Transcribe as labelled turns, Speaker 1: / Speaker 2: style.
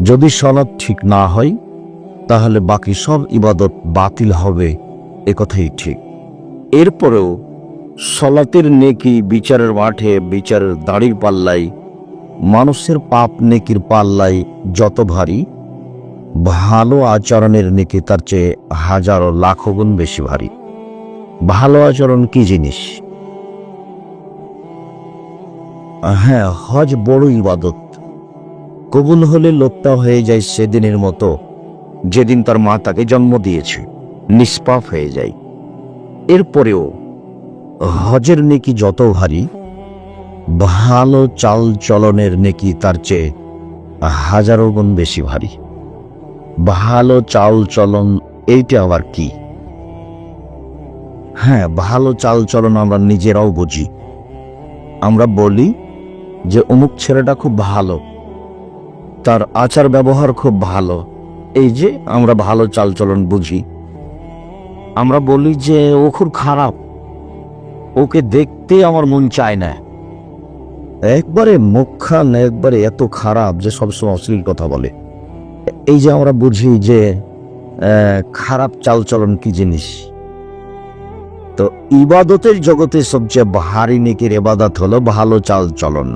Speaker 1: যদি সলাৎ ঠিক না হয় তাহলে বাকি সব ইবাদত বাতিল হবে, একথাই ঠিক। এরপরেও সলাতের নেকি বিচারের মাঠে, বিচারের দাড়ির পাল্লাই, মানুষের পাপ নেকির পাল্লাই যত ভারী, ভালো আচরণের নেকি তার চেয়ে হাজারো লাখো গুণ বেশি ভারী। ভালো আচরণ কি জিনিস? হ্যাঁ, হজ বড় ইবাদত। কবুল হলে লোকটা হয়ে যায় সেদিনের মতো যেদিন তার মা তাকে জন্ম দিয়েছে, নিষ্পাপ হয়ে যায়। এরপরেও হজের নেকি যত ভারী, ভালো চাল চলনের নেকি তার চেয়ে হাজারো গুণ বেশি ভারী। ভালো চাল চলন এইটা আবার কি? হ্যাঁ, ভালো চাল চলন আমরা নিজেরাও বুঝি। আমরা বলি যে অমুক ছেলেটা খুব ভালো, তার আচার ব্যবহার খুব ভালো। এই যে আমরা ভালো চাল চলন বুঝি। আমরা বলি যে ও খুব খারাপ, ওকে দেখতে আমার মন চায় না। একবারে মুখখান একবারে এত খারাপ যে সবসময় অশ্লীল কথা বলে। এই যে আমরা বুঝি যে খারাপ চালচলন কি জিনিস। তো ইবাদতের জগতে সবচেয়ে ভারী নেকির ইবাদত হলো ভালো চাল চলন।